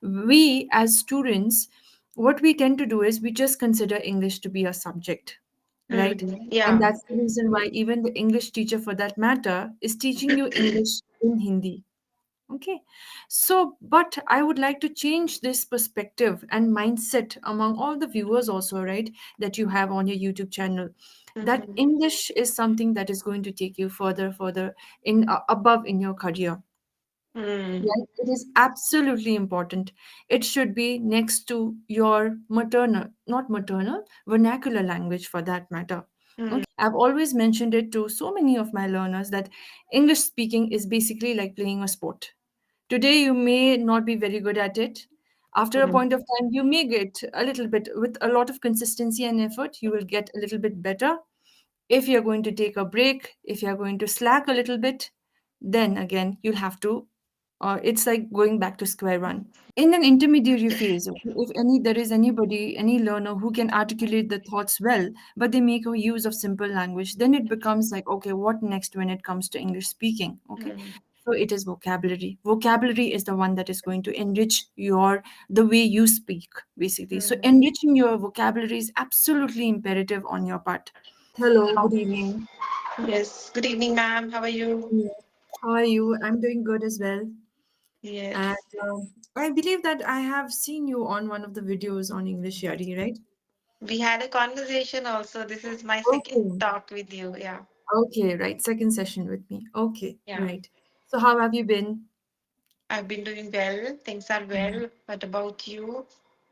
We as students, what we tend to do is we just consider English to be a subject, right? And Yeah. that's the reason why even the English teacher, for that matter, is teaching you English in Hindi. Okay. So, but I would like to change this perspective and mindset among all the viewers also, right, that you have on your YouTube channel. That Mhm. English is something that is going to take you further in above in your career. Mm. Right? It is absolutely important. It should be next to your maternal, not maternal, vernacular language for that matter. Mm. Okay. I've always mentioned it to so many of my learners that English speaking is basically like playing a sport. Today, you may not be very good at it. After a Mm. point of time, you may get a little bit, with a lot of consistency and effort, you will get a little bit better. If you're going to take a break, if you're going to slack a little bit, then again, you'll have to, it's like going back to square one. In an intermediary phase, if any there is anybody, any learner who can articulate the thoughts well, but they make a use of simple language, then it becomes like, okay, what next when it comes to English speaking? Okay. Mm. So it is vocabulary. Vocabulary is the one that is going to enrich your the way you speak, basically. So Mm. enriching your vocabulary is absolutely imperative on your part. Hello, good evening. Yes. Good evening, ma'am. How are you? Yeah. How are you? I'm doing good as well. And Yes. I believe that I have seen you on one of the videos on English Yaari, right? We had a conversation also. This is my second Okay. talk with you. Yeah. Okay, right. Second session with me. Okay, Yeah. right. So how have you been? I've been doing well. Things are Mhm. well. What about you?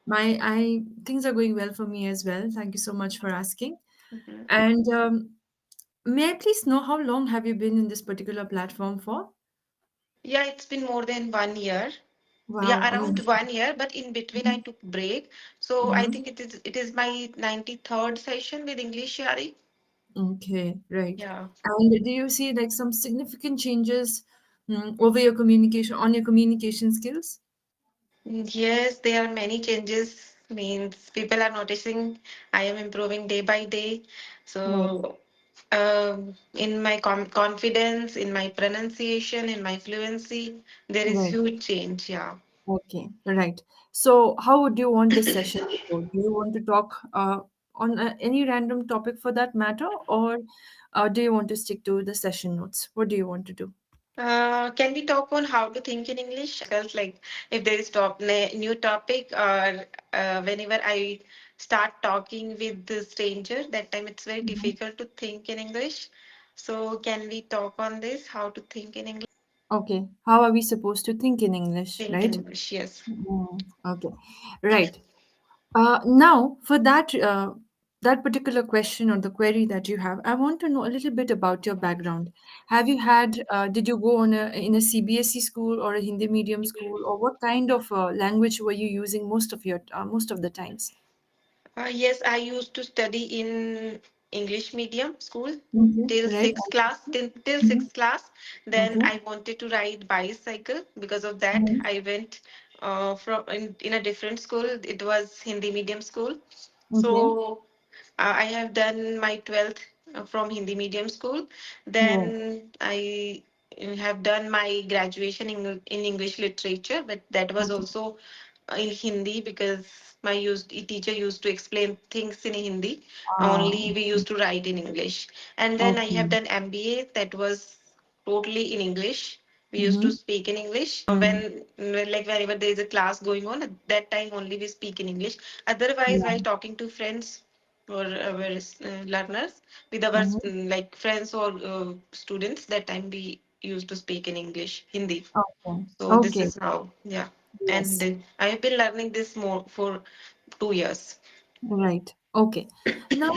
My I things are going well for me as well. Thank you so much for asking. Mhm. And may I please know how long have you been in this particular platform for? Yeah, it's been more than 1 year. Wow, Yeah, around amazing. 1 year, but in between I Mhm. took break. So I Mhm. think it is my 93rd session with English, Yaari. Okay, right. Yeah. And do you see like some significant changes over your communication on your communication skills? Yes, there are many changes. Means people are noticing I am improving day by day. Right. So, in my confidence, in my pronunciation, in my fluency, there is Right. huge change. Yeah. Okay, right. So, how would you want this session to go? Do you want to talk on any random topic for that matter, or do you want to stick to the session notes? What do you want to do? Can we talk on how to think in English? Because like if there is new topic or whenever I start talking with the stranger, that time it's very Mhm. difficult to think in English. So can we talk on this? How to think in English? Okay, how are we supposed to think in English, Think in right? English, yes. Okay, right. Now, for that particular question or the query that you have, I want to know a little bit about your background. Have you had, did you go on in a CBSE school or a Hindi medium school, or what kind of language were you using most of the times? Yes, I used to study in English medium school Okay, till right. sixth class. Till Mhm. sixth class. Then Okay. I wanted to ride bicycle. Because of that, Mhm. I went in a different school. It was Hindi medium school. Okay. So I have done my 12th from Hindi medium school. Right. Then I have done my graduation in English literature, but that was Okay. also in Hindi because my teacher used to explain things in Hindi. Ah, Only we used to write in English. And then I have okay. done MBA that was totally in English. We used to Mm-hmm. speak in English. Mm. Like whenever there is a class going on, at that time only we speak in English. Otherwise, while Yeah. talking to friends or our learners with our Mm-hmm. like friends or students, that time we used to speak in English, Hindi. Okay. So this Okay. is how, yeah. And Yes. I have been learning this more for 2 years. Right. Okay. Now,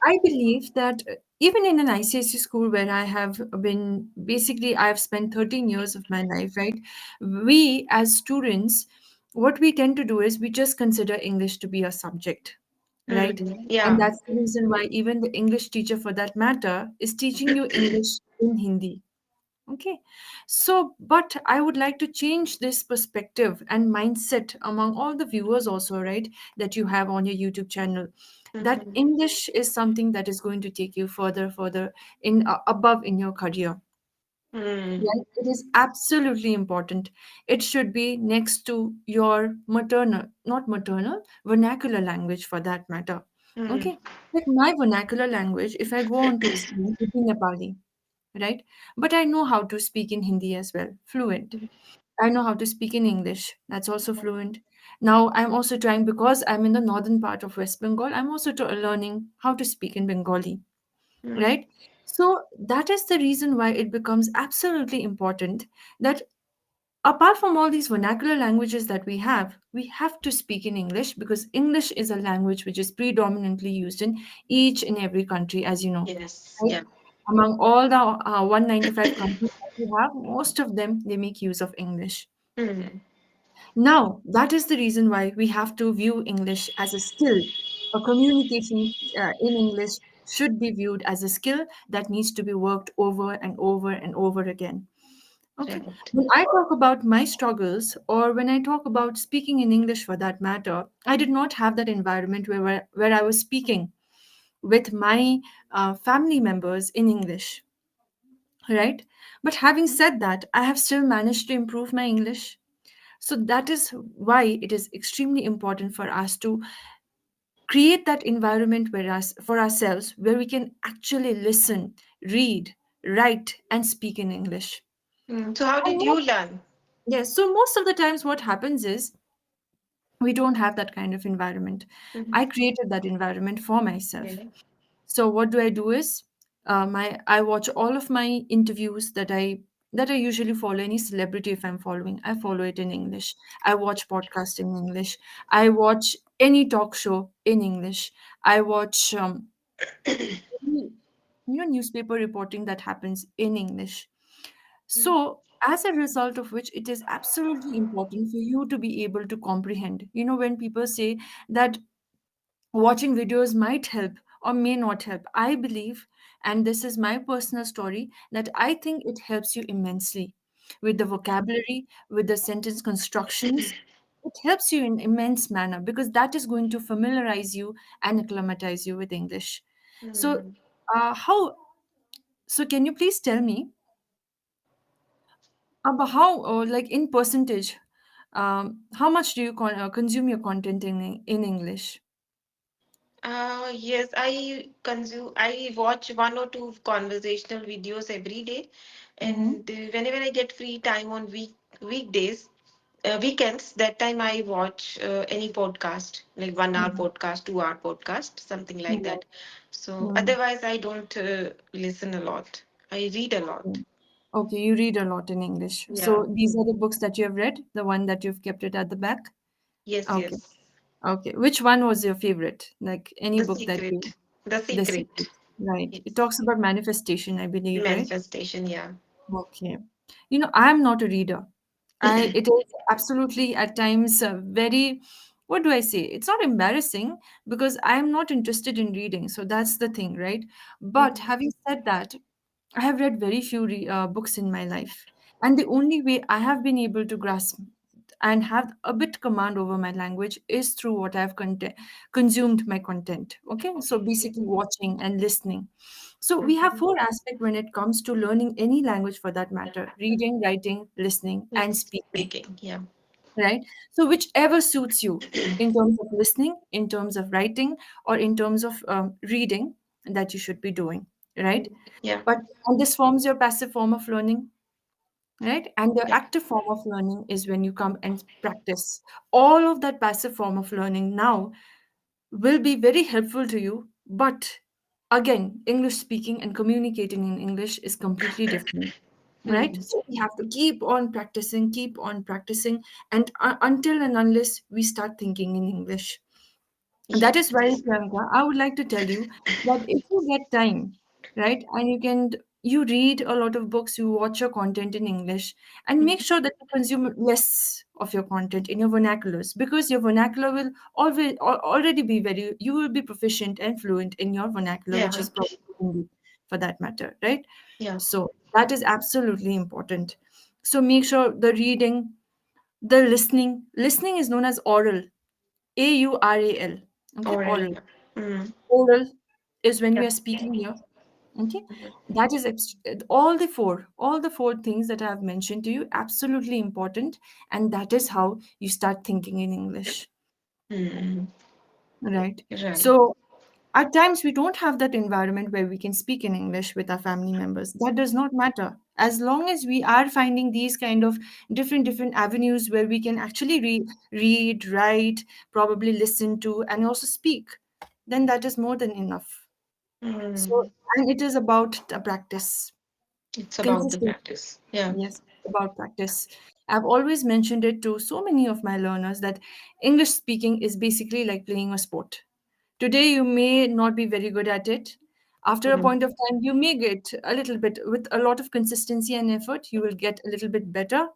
I believe that even in an ICSE school where I have been, basically, I've spent 13 years of my life, right? We as students, what we tend to do is we just consider English to be a subject, right? And Yeah. that's the reason why even the English teacher, for that matter, is teaching you English in Hindi. Okay. So, but I would like to change this perspective and mindset among all the viewers also, right, that you have on your YouTube channel. That Mhm. English is something that is going to take you further in above in your career. Mm. Right? It is absolutely important. It should be next to your maternal, not maternal, vernacular language for that matter. Mm. Okay? Like my vernacular language, if I go on to explain, would be Nepali, right? But I know how to speak in Hindi as well, fluent. I know how to speak in English, that's also fluent. Now I'm also trying, because I'm in the northern part of West Bengal, I'm also learning how to speak in Bengali, Mm. right? So that is the reason why it becomes absolutely important that apart from all these vernacular languages that we have to speak in English, because English is a language which is predominantly used in each and every country, as you know, Yes. right? Yeah. Among all the 195 countries that we have, most of them they make use of English. Mm. Now, that is the reason why we have to view English as a skill. A communication in English should be viewed as a skill that needs to be worked over and over and over again. Okay. Right. When I talk about my struggles, or when I talk about speaking in English for that matter, I did not have that environment where I was speaking with my family members in English, right? But having said that, I have still managed to improve my English. So that is why it is extremely important for us to create that environment for ourselves where we can actually listen, read, write, and speak in English. Mm. So how And did you learn? yes, so most of the times what happens is we don't have that kind of environment. Mhm. I created that environment for myself. Okay. So what do I do is I watch all of my interviews that I usually follow. Any celebrity if I'm following, I follow it in English. I watch podcast in English. I watch any talk show in English. I watch any, newspaper reporting that happens in English. Mm. So, as a result of which, it is absolutely important for you to be able to comprehend. When people say that watching videos might help or may not help, I believe, and this is my personal story, that I think it helps you immensely with the vocabulary, with the sentence constructions. It helps you in immense manner because that is going to familiarize you and acclimatize you with English. So, Mm. how? So, can you please tell me about how, like in percentage, how much do you consume your content in English? Yes, I watch one or two conversational videos every day, Mm-hmm. and whenever I get free time on weekdays, weekends, that time I watch any podcast, like 1 hour podcast, 2 hour podcast, something like Mm-hmm. that. So otherwise, I don't listen a lot. I read a lot. Okay, you read a lot in English. Yeah. So these are the books that you have read, the one that you've kept it at the back? Yes, Okay. yes. Okay. Which one was your favorite? Like any The book that you, Secret. The The Secret. Secret, right? It Yes. talks about manifestation, I believe, right? Manifestation, yeah. Okay. I'm not a reader. It is absolutely at times very, what do I say? It's not embarrassing because I am not interested in reading. So that's the thing, right? But Mhm. having said that, I have read very few books in my life. And the only way I have been able to grasp and have a bit command over my language is through what I've consumed my content. Okay. So basically watching and listening. So we have Mhm. four aspects when it comes to learning any language for that matter: reading, writing, listening, and speaking, Speaking, yeah. right? So whichever suits you in terms of listening, in terms of writing, or in terms of reading, that you should be doing, right? Yeah. But and this forms your passive form of learning, right? And the Yeah. active form of learning is when you come and practice. All of that passive form of learning now will be very helpful to you, but again, English speaking and communicating in English is completely different, right? Mm. So we have to keep on practicing, and until and unless we start thinking in English. And that is why, Yes. Priyanka, I would like to tell you that if you get time, right, and you read a lot of books, you watch your content in English, and make sure that you consume less of your content in your vernaculars, because your vernacular will already be you will be proficient and fluent in your vernacular, which Yeah. is probably Hindi for that matter, right? Yeah. So that is absolutely important. So make sure the reading, the listening is known as oral, AURAL. Okay, Oral. oral. Yeah. Mm. Oral is when we Yeah. are speaking here. Okay, that is all the four things that I have mentioned to you, absolutely important, and that is how you start thinking in English, Hmm. right? Right. So at times we don't have that environment where we can speak in English with our family members. That does not matter. As long as we are finding these kind of different avenues where we can actually read, write, probably listen to, and also speak, then that is more than enough. So, Hmm. and it is about the practice, It's about the consistency. practice. Yeah. Yes, about practice. I've always mentioned it to so many of my learners that English speaking is basically like playing a sport. Today, you may not be very good at it. After a Hmm. point of time, you may get a little bit, with a lot of consistency and effort, you will get a little bit better.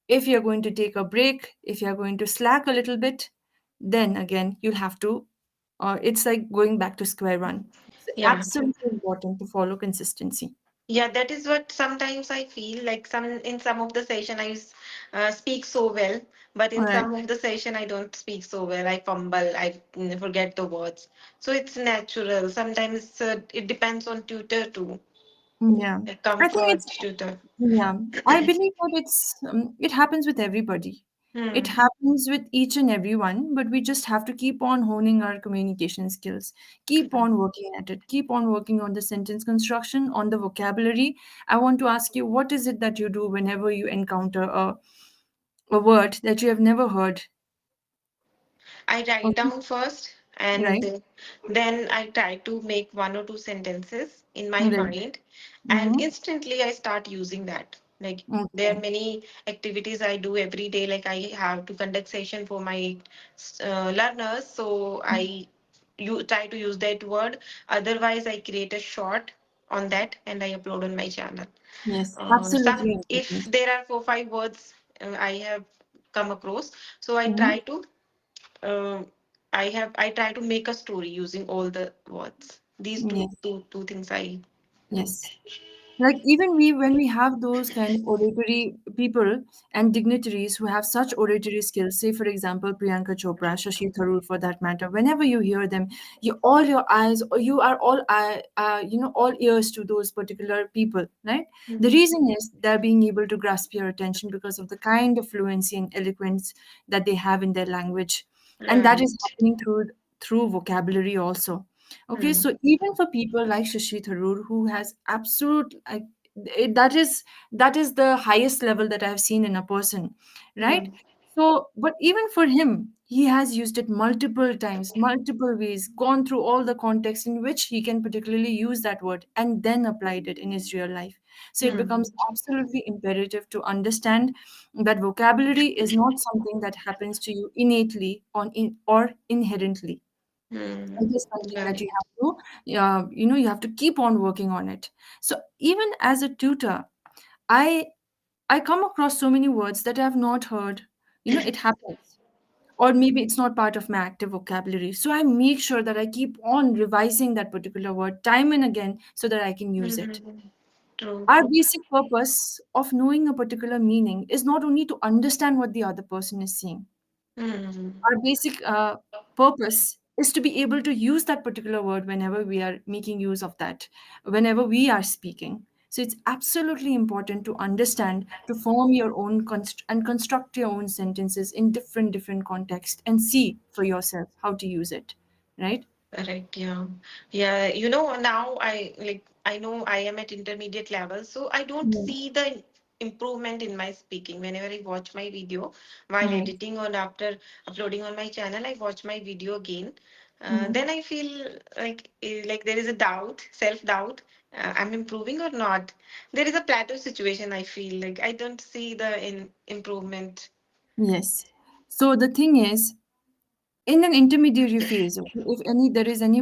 If you're going to take a break, if you're going to slack a little bit, then again, you'll have to, it's like going back to square one. It's Yeah. absolutely important to follow consistency. Yeah, that is what sometimes I feel like some of the session speak so well, but All in right. some of the session I don't speak so well. I fumble, forget the words. So it's natural. Sometimes it depends on tutor too, Yeah. a I think comfort it's, tutor. yeah, I believe that it happens with everybody. It Hmm. happens with each and every one, but we just have to keep on honing our communication skills. Keep on working at it. Keep on working on the sentence construction, on the vocabulary. I want to ask you, what is it that you do whenever you encounter a word that you have never heard? I write Okay, down first and right? then I try to make one or two sentences in my Right. mind and Mm-hmm. instantly I start using that. Like there are Okay. many activities I do every day. Like I have to conduct session for my learners. So you try to use that word. Otherwise, I create a short on that and I upload on my channel. Yes, Some absolutely if important. there are 4 5 words I have come across, so I Mm-hmm. try to uh, I try to make a story using all the words. These Yes. two things I do. Yes. Like even we, when we have those kind of oratory people and dignitaries who have such oratory skills, say for example Priyanka Chopra, Shashi Tharoor for that matter, whenever you hear them, you all your eyes, or you are all all ears to those particular people, right? The Mhm. reason is they're being able to grasp your attention because of the kind of fluency and eloquence that they have in their language, and that is Right. happening through vocabulary also. Okay, Hmm. so even for people like Shashi Tharoor, who has absolute, that is the highest level that I've seen in a person, right? Hmm. So, but even for him, he has used it multiple times, multiple ways, gone through all the context in which he can particularly use that word, and then applied it in his real life. So it Hmm. becomes absolutely imperative to understand that vocabulary is not something that happens to you innately or inherently. Hmm. It is something that Right. you have to, you have to keep on working on it. So even as a tutor, I I come across so many words that I have not heard. It happens, or maybe it's not part of my active vocabulary. So I make sure that I keep on revising that particular word time and again so that I can use it. Hmm. True. Our basic purpose of knowing a particular meaning is not only to understand what the other person is saying. Hmm. Our basic purpose is to be able to use that particular word whenever we are making use of that, whenever we are speaking. So it's absolutely important to understand, to form your own and construct your own sentences in different contexts and see for yourself how to use it, right? Correct, yeah. Yeah, now I know I am at intermediate level, so I don't Mm. see the improvement in my speaking. Whenever I watch my video while Right. editing or after uploading on my channel, I watch my video again. Mm. Then I feel like there is a doubt, self-doubt. I'm improving or not? There is a plateau situation, I feel like I don't see the improvement. Yes. So the thing is, in an intermediary phase, okay, if there is any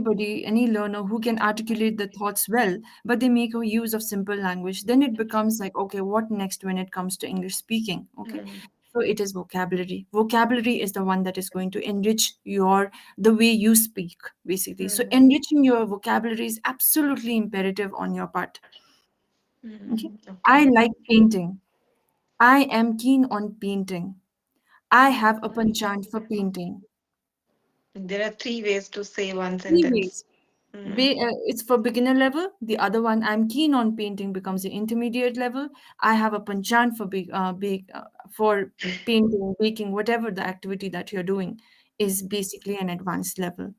learner who can articulate the thoughts well, but they make a use of simple language, then it becomes like, okay, what next when it comes to English speaking? Okay, Hmm. so it is vocabulary is the one that is going to enrich the way you speak, basically. So Hmm. enriching your vocabulary is absolutely imperative on your part. Okay, Hmm. I Okay. like painting. I am keen on painting. I have a penchant for painting. There are 3 ways to say one Three ways. sentence. Mm. It's for beginner level. The other one, I'm keen on painting, becomes the intermediate level. I have a penchant for for painting, baking, whatever the activity that you're doing is basically an advanced level.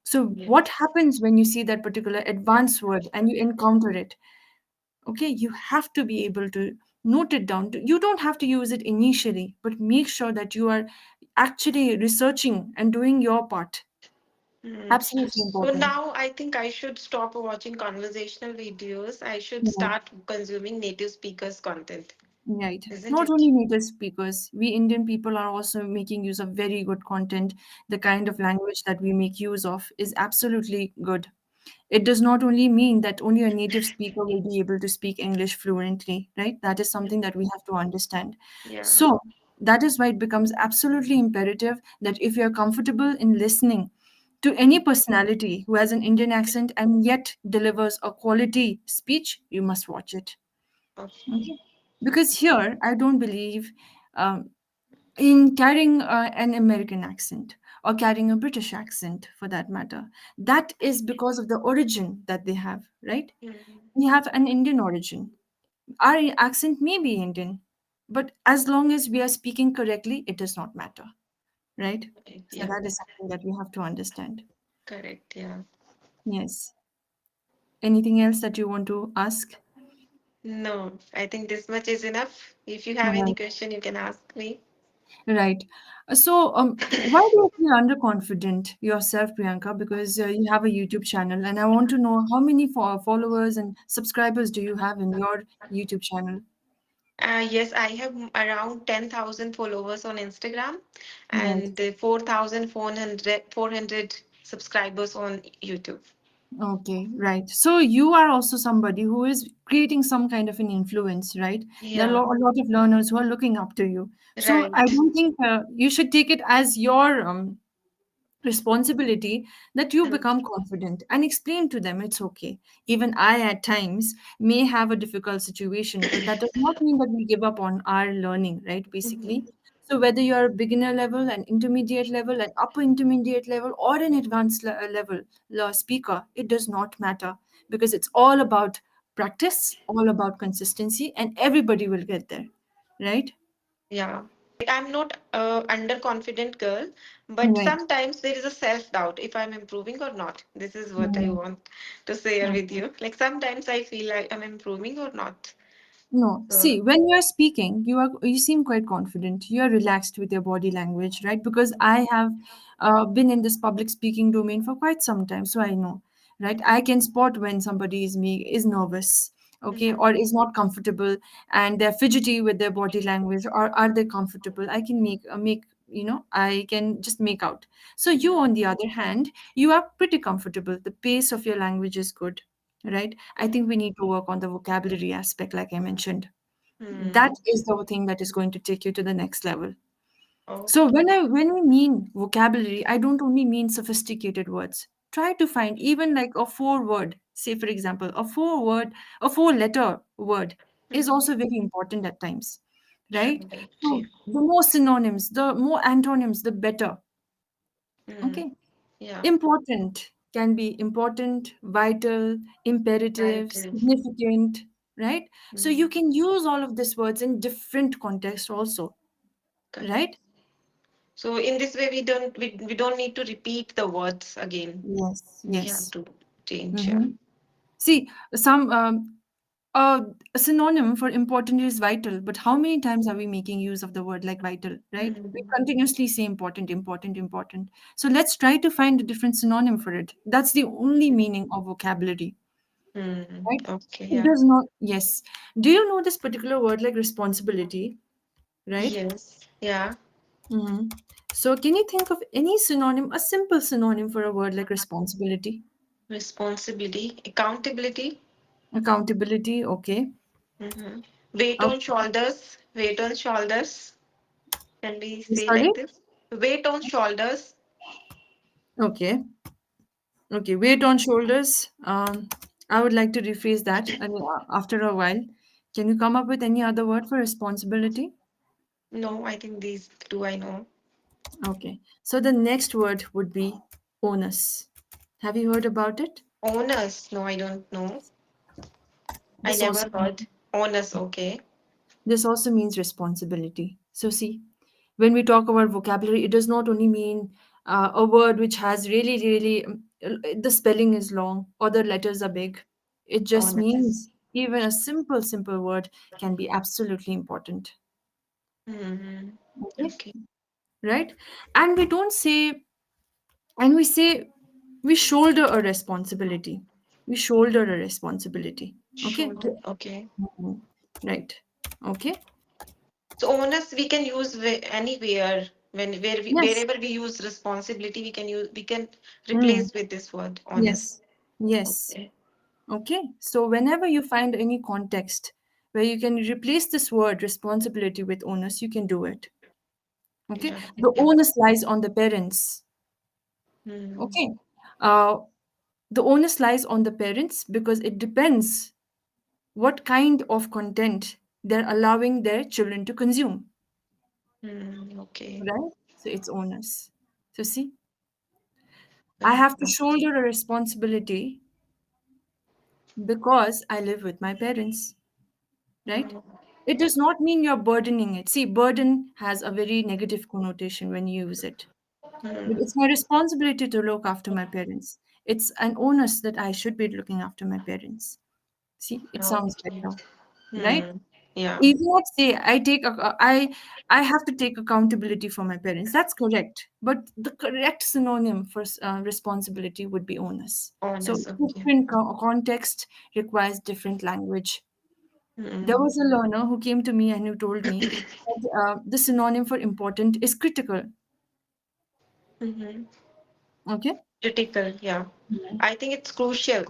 So Yeah. what happens when you see that particular advanced word and you encounter it? Okay, you have to be able to note it down. You don't have to use it initially, but make sure that you are actually researching and doing your part. Mm. Absolutely So important. now I think I should stop watching conversational videos. I should Right. start consuming native speakers content, Right. isn't Not it? only native speakers, we Indian people are also making use of very good content. The kind of language that we make use of is absolutely good. It does not only mean that only a native speaker will be able to speak English fluently, right? That is something that we have to understand. Yeah. So, that is why it becomes absolutely imperative that if you're comfortable in listening to any personality who has an Indian accent and yet delivers a quality speech, you must watch it. Okay. Okay. Because here, I don't believe in carrying an American accent or carrying a British accent for that matter. That is because of the origin that they have, right? Mm. We have an Indian origin. Our accent may be Indian, but as long as we are speaking correctly, it does not matter, right? So Yeah. that is something that we have to understand. Correct. Yeah. Yes. Anything else that you want to ask? No, I think this much is enough. If you have any Right. question, you can ask me. Right. So, why do you feel underconfident yourself, Priyanka? Because you have a YouTube channel, and I want to know how many followers and subscribers do you have in your YouTube channel? Yes, I have around 10,000 followers on Instagram Right. and 4,400 subscribers on YouTube. Okay, right. So you are also somebody who is creating some kind of an influence, right? There are Yeah, a lot of learners who are looking up to you. So I right. don't think you should take it as your responsibility that you Mm. become confident and explain to them it's okay. Even I at times may have a difficult situation, but that does not mean that we give up on our learning, right? Basically, Mhm. so whether you're beginner level, an intermediate level, an upper intermediate level, or an advanced level speaker, it does not matter, because it's all about practice, all about consistency, and everybody will get there, right? Yeah. I'm not a underconfident girl, but Right. sometimes there is a self-doubt if I'm improving or not. This is what I Mm. want to share with Okay. you. Like sometimes I feel like I'm improving or not. No, So, see, when you are speaking, you seem quite confident. You are relaxed with your body language, right? Because I have been in this public speaking domain for quite some time, so I know, right? I can spot when somebody is nervous, okay, mhm, or is not comfortable, and they're fidgety with their body language, or are they comfortable? I can make I can just make out. So you, mhm, on the other hand, you are pretty comfortable. The pace of your language is good, right? I think we need to work on the vocabulary aspect, like I mentioned. That mhm. is the thing that is going to take you to the next level. So Okay. when we mean vocabulary, I don't only mean sophisticated words. Try to find even like a four word, say for example, a four letter word is Mhm. also very important at times, right? Right. So the more synonyms, the more antonyms, the better. Mm. Okay. Yeah. Important can be important, vital, Right. imperative, significant, right? So you Mm. can use all of these words in different contexts also, Correct. right? So in this way, we don't need to repeat the words again. Yes, We have yes. to change. Yeah. Hmm. See, some a synonym for important is vital, but how many times are we making use of the word like vital, right? We Mm. continuously say important, important, important. So let's try to find a different synonym for it. That's the only meaning of vocabulary, Mm. right? Okay. It Yeah. does not, yes. Do you know this particular word like responsibility, right? Yes. Yeah. Hmm. So can you think of any synonym, a simple synonym for a word like responsibility? Responsibility, accountability. Accountability, okay. Mm-hmm. Weight on Okay. shoulders. Weight on shoulders. Can we say Sorry? like this? Weight on shoulders. Okay. Okay. Weight on shoulders. I would like to rephrase that after a while. Can you come up with any other word for responsibility? No, I think these two I know. Okay. So the next word would be onus. Have you heard about it? Onus. No, I don't know. I This also never heard. Onus. Okay. this also means responsibility. So see, when we talk about vocabulary, it does not only mean a word which has really the spelling is long or the letters are big. It just Onus. means even a simple word can be absolutely important. Mm-hmm. Okay, Okay. right? And we don't say, and we say we shoulder a responsibility. We shoulder a responsibility. Okay. Shoulder. Okay. Mhm. Right. Okay. So onus we can use anywhere when Yes. wherever we use responsibility we can Mm. replace with this word onus. Yes. Yes. Okay. Okay. So whenever you find any context where you can replace this word responsibility with onus, you can do it. Okay. Yeah. The Yeah. onus lies on the parents. Hmm. Okay. Uh, the onus lies on the parents because it depends what kind of content they're allowing their children to consume, Hmm. Okay. right? So it's onus. So see, I Hmm. have to shoulder a responsibility because I live with my parents, right? Hmm. It does not mean you're burdening it. See, burden has a very negative connotation when you use it. But Hmm. it's my responsibility to look after my parents. It's an onus that I should be looking after my parents. See, it sounds Okay. better, right? Hmm. Yeah. You cannot say I have to take accountability for my parents. That's correct, but the correct synonym for responsibility would be onus. So Onus. Okay. different context requires different language. There Hmm. was a learner who came to me and who told me that the synonym for important is critical. Hmm. Okay. Critical. Yeah. I think it's crucial.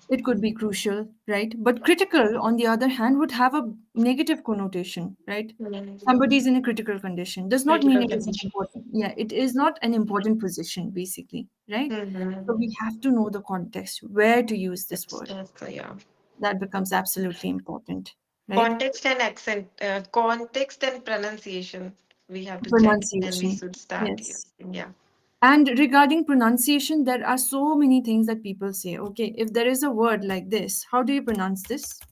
It could be crucial, right? But critical, on the other hand, would have a negative connotation, right? Hmm. Somebody is in a critical condition does not mean Critical it is condition. important. Yeah, it is not an important position, basically, right? Hmm. So we have to know the context, where to use this word. That's yeah. That becomes absolutely important, right? Context and accent, context and pronunciation. We have to check, and we Pronunciation. should start Yes. using. Yeah. And regarding pronunciation, there are so many things that people say. Okay, if there is a word like this, how do you pronounce this?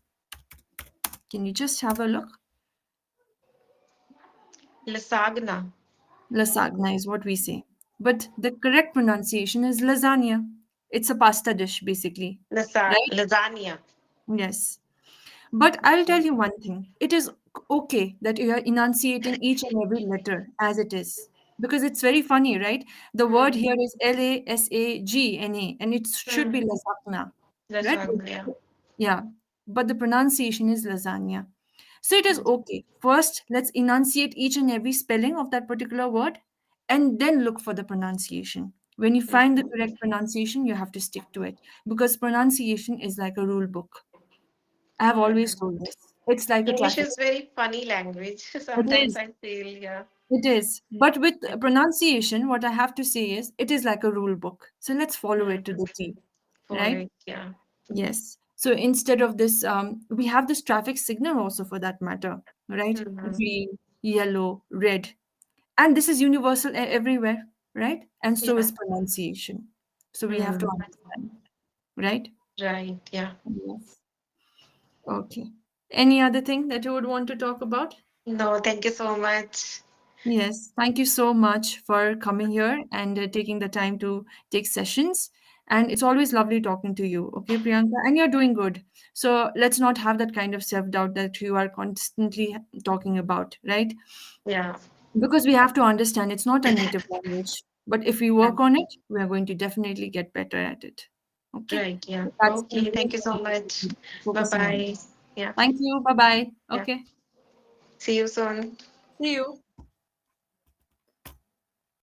Can you just have a look? Lasagna. Lasagna is what we say. But the correct pronunciation is lasagna. It's a pasta dish, basically. Right? Lasagna. Yes. But I'll tell you one thing. It is okay that you are enunciating each and every letter as it is. Because it's very funny, right? The word Hmm. here is Lasagna, and it should be Hmm. lasagna. Right? Lasagna. Yeah. Yeah. But the pronunciation is lasagna. So it is Hmm. okay. First, let's enunciate each and every spelling of that particular word and then look for the pronunciation. When you find the correct pronunciation, you have to stick to it because pronunciation is like a rule book. I have always told this. It's like a English traffic. is very funny language. It Sometimes is. I feel, yeah. It is. But with pronunciation, what I have to say is it is like a rule book. So let's follow it to Hmm. the T, For right? it, yeah. Yes. So instead of this, we have this traffic signal also for that matter, right? Hmm. Green, yellow, red. And this is universal everywhere, right? And so Yeah. is pronunciation. So we have to Hmm. understand, right? Right. Yeah. Yes. Okay. Any other thing that you would want to talk about? No, thank you so much. Yes. Thank you so much for coming here and taking the time to take sessions. And it's always lovely talking to you. Okay, Priyanka? And you're doing good. So let's not have that kind of self doubt that you are constantly talking about, right? Yeah. Because we have to understand it's not a native language, but if we Yeah. work on it, we are going to definitely get better at it. Okay, Right. Yeah. so that's the Okay. main Thank you so thing much. we're Bye focusing on. bye. Yeah. Thank you. Bye bye. Yeah. Okay, See you soon. see you.